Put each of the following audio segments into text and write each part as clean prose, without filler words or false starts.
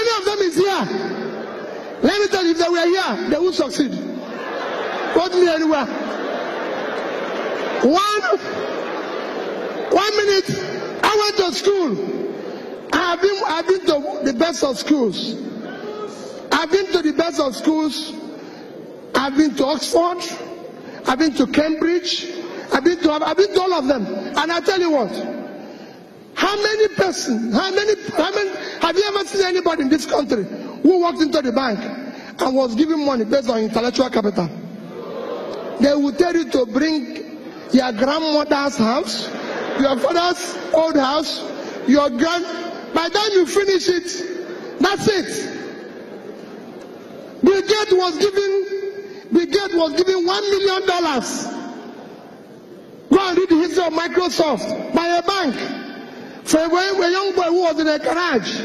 any of them is here, let me tell you, if they were here, they would succeed. Put me anywhere. 1 minute, I went to school. I've been to the best of schools. I've been to the best of schools. I've been to Oxford. I've been to Cambridge. I've been to all of them. And I tell you what, how many have you ever seen anybody in this country who walked into the bank and was given money based on intellectual capital? They will tell you to bring your grandmother's house, your father's old house, by the time you finish it, that's it. Bill Gates was given $1 million. Go and read the history of Microsoft by a bank for a young boy who was in a garage.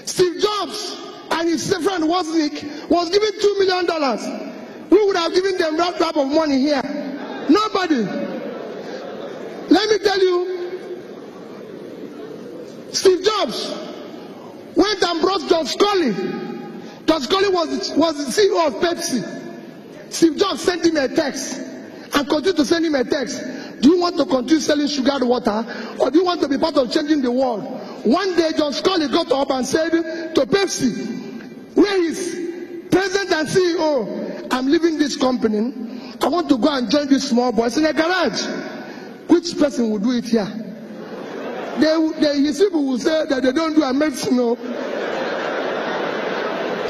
Steve Jobs and his friend Wozniak was given $2 million. Who would have given them that type of money here? Nobody. Let me tell you, Steve Jobs went and brought John Scully. John Scully was the CEO of Pepsi. Steve Jobs sent him a text and continued to send him a text. Do you want to continue selling sugared water, or do you want to be part of changing the world? One day, John Scully got up and said to Pepsi, where is President and CEO? I'm leaving this company. I want to go and join these small boys in a garage. Which person will do it here? His people will say that they don't do a medicine. No.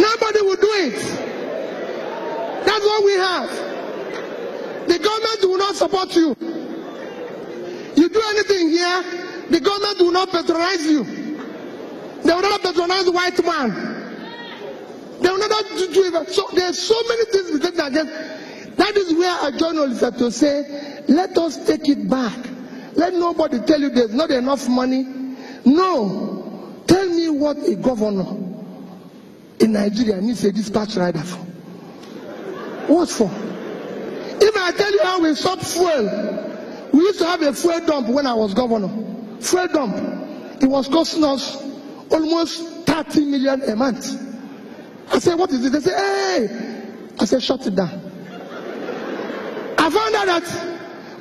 Nobody will do it. That's what we have. The government will not support you. You do anything here, the government will not patronize you. They will not patronize the white man. They will not do it. So there's so many things we take against. That is where a journalist has to say, let us take it back. Let nobody tell you there's not enough money. No. Tell me what a governor in Nigeria needs a dispatch rider for. What for? If I tell you how we stop fuel, we used to have a fuel dump when I was governor. Fuel dump. It was costing us almost 30 million a month. I said, what is it? They say, hey. I said, shut it down. I found out that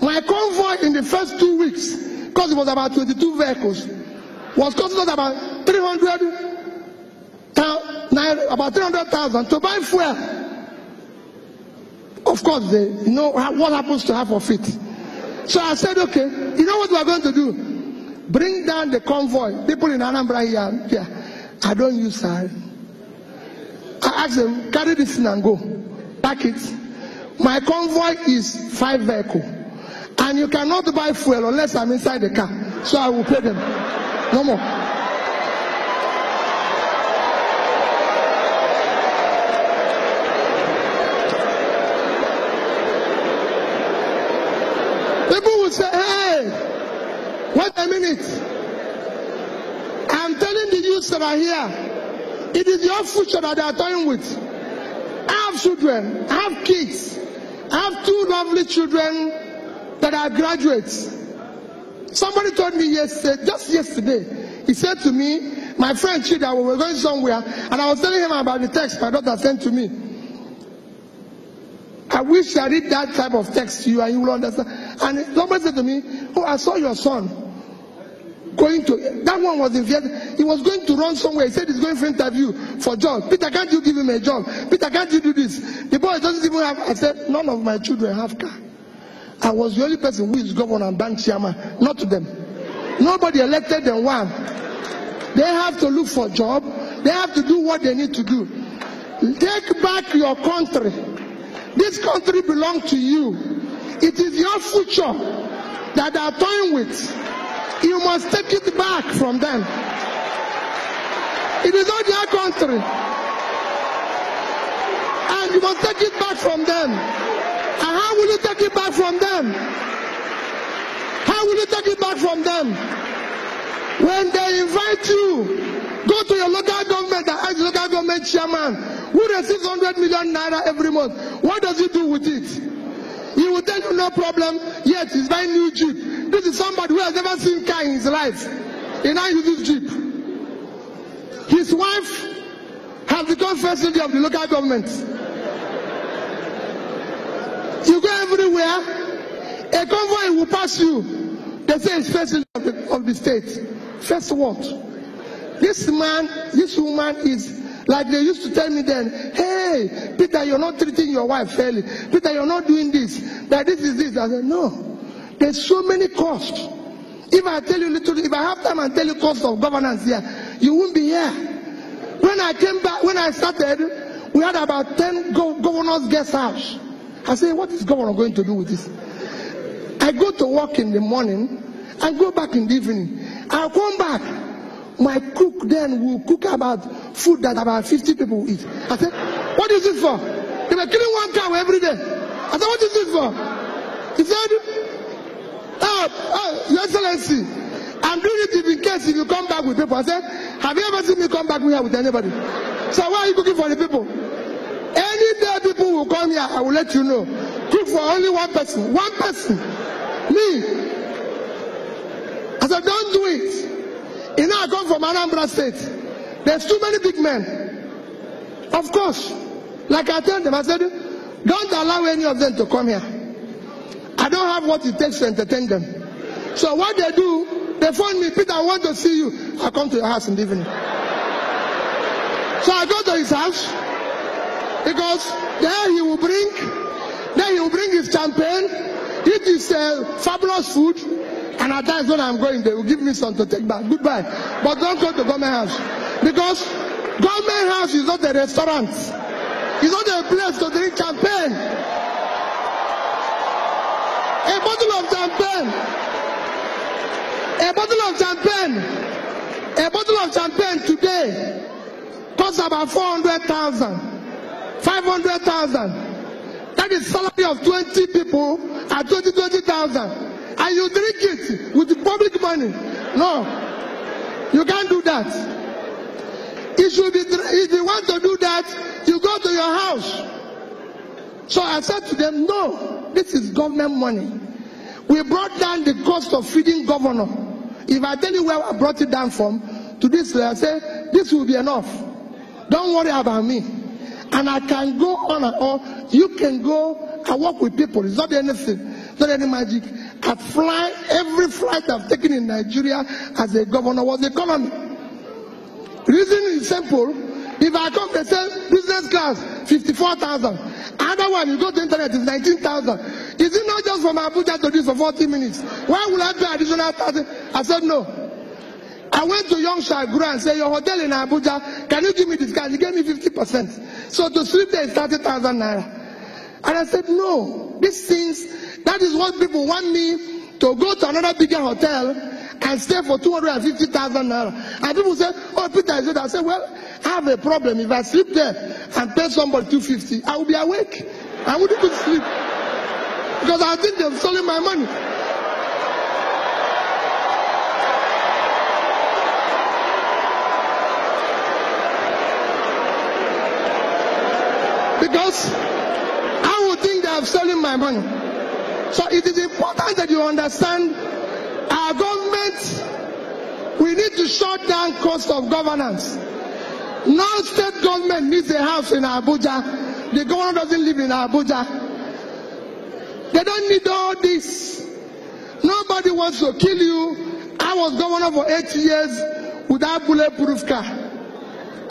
my convoy in the first 2 weeks, because it was about 22 vehicles, was costing us about 300,000 to buy fuel. Of course, you know what happens to half of it. So I said, okay, you know what we are going to do? Bring down the convoy. People in Anambra here, I don't use sari. I asked them, carry this in and go. Pack it. My convoy is 5 vehicles. And you cannot buy fuel unless I'm inside the car. So I will pay them. No more. People will say, hey, wait a minute. I'm telling the youths that are here, it is your future that they are toying with. I have children, I have kids. I have 2 lovely children that are graduates. Somebody told me yesterday, just yesterday, he said to me, my friend Chida, we were going somewhere, and I was telling him about the text my daughter sent to me. I wish I read that type of text to you and you will understand. And somebody said to me, oh, I saw your son going to, that one was in Vietnam. He was going to run somewhere. He said he's going for interview for job. Peter, can't you give him a job? Peter, can't you do this? The boy doesn't even have, I said, none of my children have car. I was the only person who is governor and bank chairman, not to them. Nobody elected them one. They have to look for a job. They have to do what they need to do. Take back your country. This country belongs to you. It is your future that they are toying with. You must take it back from them. It is not their country. And you must take it back from them. And how will you take it back from them? How will you take it back from them? When they invite you, go to your local government and ask the local government chairman who receives 100 million naira every month. What does he do with it? He will tell you no problem, yet he's buying new Jeep. This is somebody who has never seen car in his life. He now uses Jeep. His wife has become first lady of the local government. You go everywhere, a convoy will pass you. They say it's first lady of the state. First what? This man, this woman is like they used to tell me then, hey, Peter, you're not treating your wife fairly. Peter, you're not doing this. That this is this. I said, no. There's so many costs. If I tell you literally, if I have time and tell you cost of governance here, you won't be here. When I came back, when I started, we had about 10 governors' guest house. I said, what is governor going to do with this? I go to work in the morning, I go back in the evening. I'll come back. My cook then will cook about food that about 50 people will eat. I said, what is this for? They were killing one cow every day. I said, what is this for? He said, Your Excellency, I'm doing it in case if you come back with people. I said, have you ever seen me come back here with anybody? So why are you cooking for the people? Any day people will come here, I will let you know. Cook for only one person. One person. Me. I said, don't do it. You know, I come from Anambra State. There's too many big men. Of course. Like I told them, I said, don't allow any of them to come here. I don't have what it takes to entertain them. So what they do, they phone me, Peter, I want to see you. I come to your house in the evening. So I go to his house, because there he will bring his champagne, eat his fabulous food, and at times when I'm going, they will give me some to take back. Goodbye. But don't go to government house. Because government house is not a restaurant. It's not a place to drink champagne. A bottle of champagne today costs about 400,000, 500,000. That is salary of 20 people at 20,000. And you drink it with the public money. No, you can't do that. It should be, if you want to do that, you go to your house. So I said to them, no, this is government money. We brought down the cost of feeding governor. If I tell you where I brought it down from, to this, I say, this will be enough. Don't worry about me. And I can go on and on. You can go and work with people. It's not anything. It's not any magic. I fly, every flight I've taken in Nigeria as a governor was economy. The reason is simple. If I come, they say business class, 54,000. Another one, you go to internet, is 19,000. Is it not just from Abuja to this for 40 minutes? Why will I pay additional 1,000? I said no. I went to Young Shaguru and said, your hotel in Abuja, can you give me this guy? He gave me 50%. So to sleep there is 30,000 naira. And I said, no, these things, that is what people want me to go to another bigger hotel and stay for 250,000 naira. And people say, oh, Peter, I said, well, I have a problem. If I sleep there and pay somebody 250, I will be awake. I wouldn't even sleep. Because I think they've stolen my money. Because I would think they have stolen my money. So it is important that you understand our government, we need to shut down cost of governance. Now state government needs a house in Abuja. The governor doesn't live in Abuja. They don't need all this. Nobody wants to kill you. I was governor for 8 years without bulletproof car.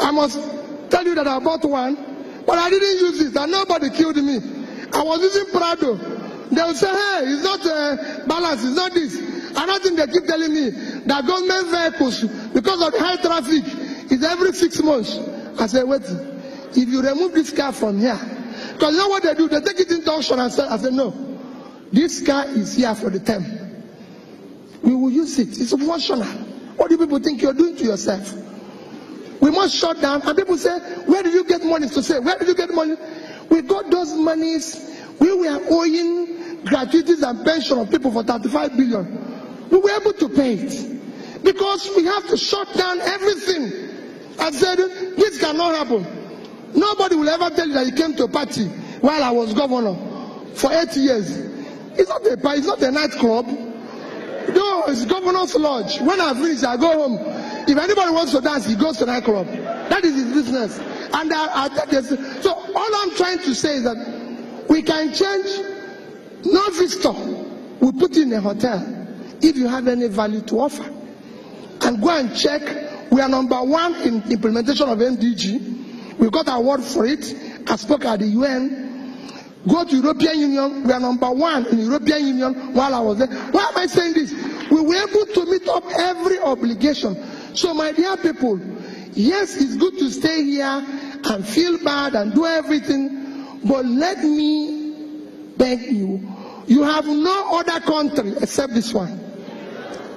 I must tell you that I bought one. But I didn't use it, and nobody killed me. I was using Prado. They will say, hey, it's not balance, it's not this. Another thing they keep telling me, that government vehicles, because of the high traffic, is every 6 months. I said, wait, if you remove this car from here, because you know what they do? They take it into auction and say, I said, no, this car is here for the term. We will use it. It's functional. What do people think you're doing to yourself? We must shut down. And people say, where did you get money? To say, where did you get money? We got those monies. We were owing gratuities and pension of people for 35 billion. We were able to pay it. Because we have to shut down everything. I said, this cannot happen. Nobody will ever tell you that you came to a party while I was governor for 8 years. It's not a party, it's not a nightclub. No, it's governor's lodge. When I finish, I go home. If anybody wants to dance, he goes to that club. That is his business. And so all I'm trying to say is that we can change. No visitor will put you in a hotel if you have any value to offer. And go and check. We are #1 in implementation of MDG. We got an award for it. I spoke at the UN. Go to European Union. We are #1 in European Union while I was there. Why am I saying this? We were able to meet up every obligation. So my dear people, yes, it's good to stay here and feel bad and do everything, but let me beg you, you have no other country except this one.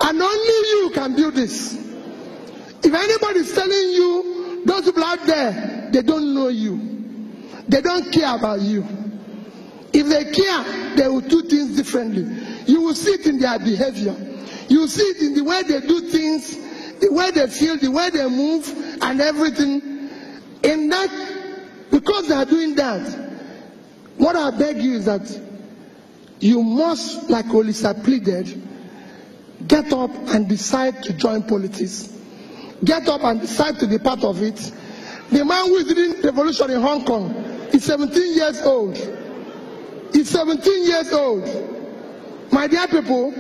And only you can do this. If anybody is telling you, those people out there, they don't know you. They don't care about you. If they care, they will do things differently. You will see it in their behavior. You will see it in the way they do things, the way they feel, the way they move, and everything. In that, because they are doing that, what I beg you is that you must, like Olisa pleaded, get up and decide to join politics. Get up and decide to be part of it. The man who is leading the revolution in Hong Kong is 17 years old. He's 17 years old. My dear people,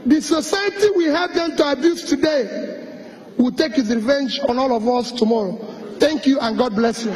the society we have them to abuse today will take its revenge on all of us tomorrow. Thank you and God bless you.